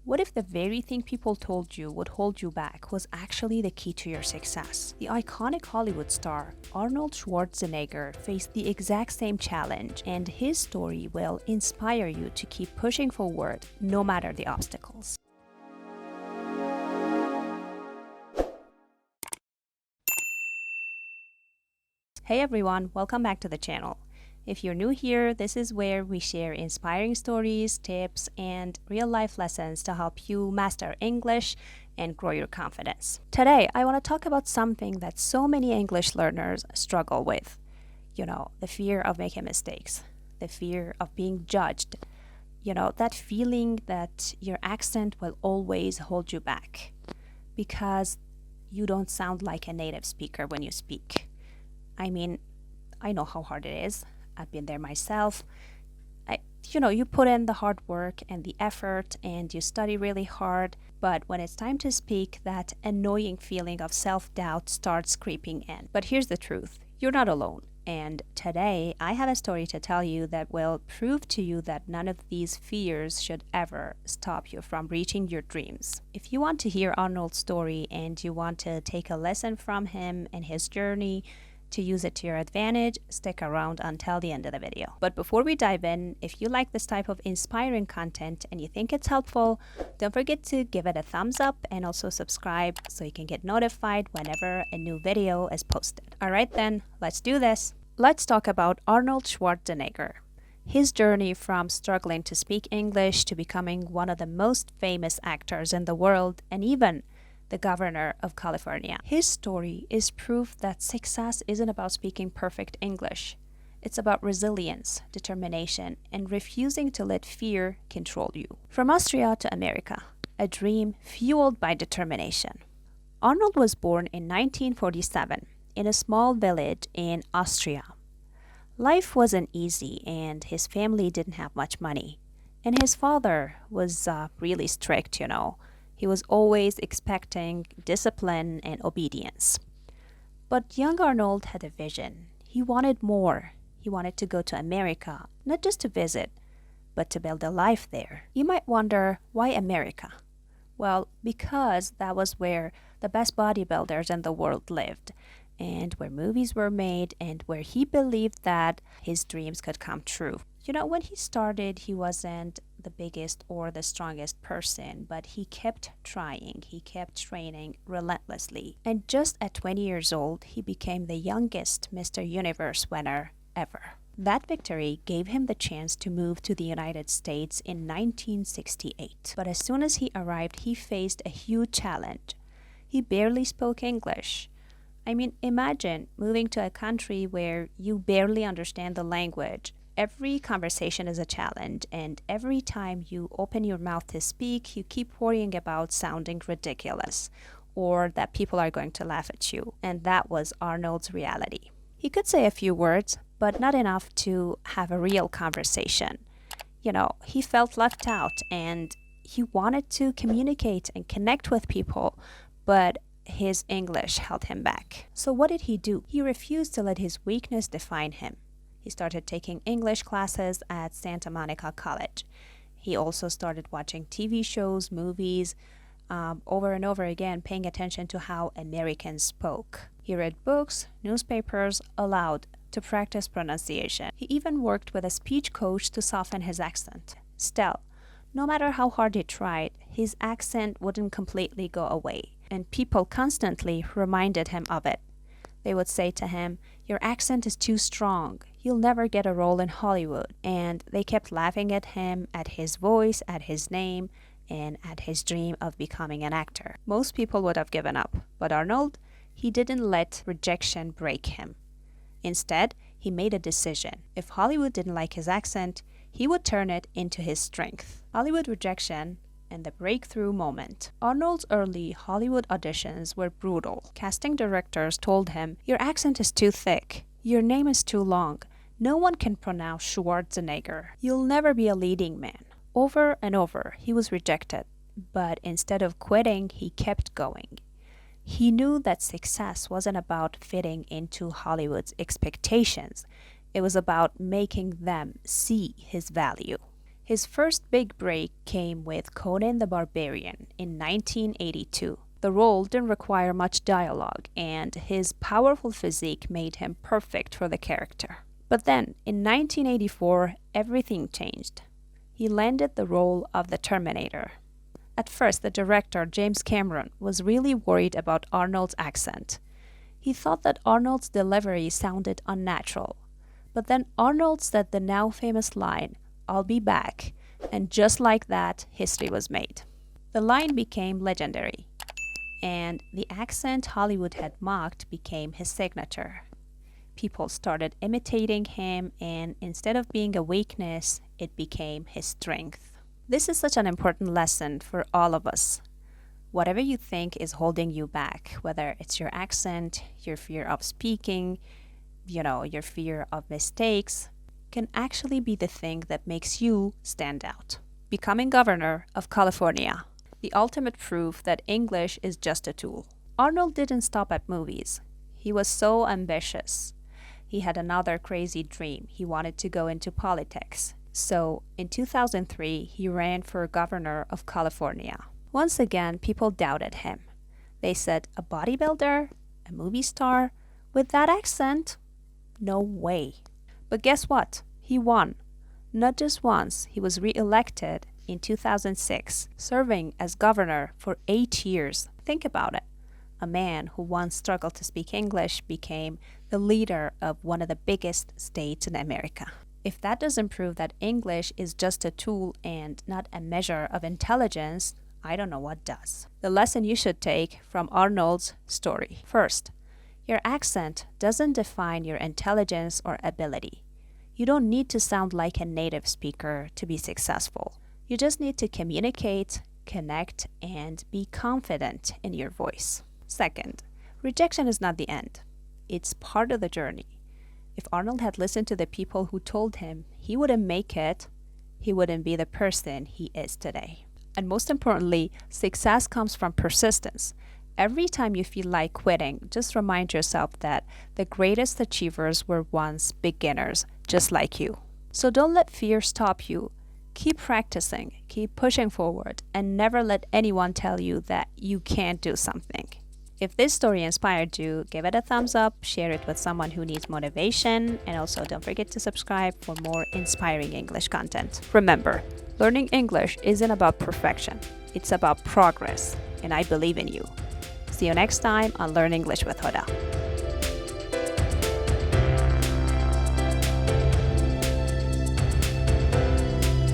What if the very thing people told you would hold you back was actually the key to your success? The iconic Hollywood star Arnold Schwarzenegger faced the exact same challenge, and his story will inspire you to keep pushing forward no matter the obstacles. Hey everyone, welcome back to the channel. If you're new here, this is where we share inspiring stories, tips, and real-life lessons to help you master English and grow your confidence. Today, I want to talk about something that so many English learners struggle with. The fear of making mistakes, the fear of being judged. That feeling that your accent will always hold you back because you don't sound like a native speaker when you speak. I know how hard it is. I've been there myself. You put in the hard work and the effort and you study really hard, but when it's time to speak, that annoying feeling of self-doubt starts creeping in. But here's the truth. You're not alone. And today, I have a story to tell you that will prove to you that none of these fears should ever stop you from reaching your dreams. If you want to hear Arnold's story and you want to take a lesson from him and his journey, to use it to your advantage, stick around until the end of the video. But before we dive in, if you like this type of inspiring content and you think it's helpful, don't forget to give it a thumbs up and also subscribe so you can get notified whenever a new video is posted. Alright then, let's do this. Let's talk about Arnold Schwarzenegger. His journey from struggling to speak English to becoming one of the most famous actors in the world and even the governor of California. His story is proof that success isn't about speaking perfect English. It's about resilience, determination, and refusing to let fear control you. From Austria to America, a dream fueled by determination. Arnold was born in 1947 in a small village in Austria. Life wasn't easy and his family didn't have much money. And his father was really strict, He was always expecting discipline and obedience. But young Arnold had a vision. He wanted more. He wanted to go to America, not just to visit, but to build a life there. You might wonder, why America? Well, because that was where the best bodybuilders in the world lived, and where movies were made, and where he believed that his dreams could come true. When he started, he wasn't the biggest or the strongest person, but he kept trying. He kept training relentlessly. And just at 20 years old, he became the youngest Mr. Universe winner ever. That victory gave him the chance to move to the United States in 1968. But as soon as he arrived, he faced a huge challenge. He barely spoke English. Imagine moving to a country where you barely understand the language. Every conversation is a challenge, and every time you open your mouth to speak, you keep worrying about sounding ridiculous or that people are going to laugh at you. And that was Arnold's reality. He could say a few words, but not enough to have a real conversation. He felt left out and he wanted to communicate and connect with people, but his English held him back. So what did he do? He refused to let his weakness define him. He started taking English classes at Santa Monica College. He also started watching TV shows, movies, over and over again, paying attention to how Americans spoke. He read books, newspapers, aloud to practice pronunciation. He even worked with a speech coach to soften his accent. Still, no matter how hard he tried, his accent wouldn't completely go away, and people constantly reminded him of it. They would say to him, "Your accent is too strong. You'll never get a role in Hollywood." And they kept laughing at him, at his voice, at his name, and at his dream of becoming an actor. Most people would have given up, but Arnold, he didn't let rejection break him. Instead, he made a decision. If Hollywood didn't like his accent, he would turn it into his strength. Hollywood rejection and the breakthrough moment. Arnold's early Hollywood auditions were brutal. Casting directors told him, "Your accent is too thick. Your name is too long. No one can pronounce Schwarzenegger. You'll never be a leading man." Over and over, he was rejected. But instead of quitting, he kept going. He knew that success wasn't about fitting into Hollywood's expectations. It was about making them see his value. His first big break came with Conan the Barbarian in 1982. The role didn't require much dialogue, and his powerful physique made him perfect for the character. But then, in 1984, everything changed. He landed the role of the Terminator. At first, the director, James Cameron, was really worried about Arnold's accent. He thought that Arnold's delivery sounded unnatural. But then Arnold said the now famous line, "I'll be back," and just like that, history was made. The line became legendary, and the accent Hollywood had mocked became his signature. People started imitating him, and instead of being a weakness, it became his strength. This is such an important lesson for all of us. Whatever you think is holding you back, whether it's your accent, your fear of speaking, your fear of mistakes, can actually be the thing that makes you stand out. Becoming governor of California, the ultimate proof that English is just a tool. Arnold didn't stop at movies. He was so ambitious. He had another crazy dream. He wanted to go into politics. So, in 2003, he ran for governor of California. Once again, people doubted him. They said, a bodybuilder? A movie star? With that accent? No way. But guess what? He won. Not just once, he was re-elected in 2006, serving as governor for 8 years. Think about it. A man who once struggled to speak English became the leader of one of the biggest states in America. If that doesn't prove that English is just a tool and not a measure of intelligence, I don't know what does. The lesson you should take from Arnold's story. First, your accent doesn't define your intelligence or ability. You don't need to sound like a native speaker to be successful. You just need to communicate, connect, and be confident in your voice. Second, rejection is not the end. It's part of the journey. If Arnold had listened to the people who told him he wouldn't make it, he wouldn't be the person he is today. And most importantly, success comes from persistence. Every time you feel like quitting, just remind yourself that the greatest achievers were once beginners, just like you. So don't let fear stop you. Keep practicing, keep pushing forward, and never let anyone tell you that you can't do something. If this story inspired you, give it a thumbs up, share it with someone who needs motivation, and also don't forget to subscribe for more inspiring English content. Remember, learning English isn't about perfection, it's about progress, and I believe in you. See you next time on Learn English with Huda.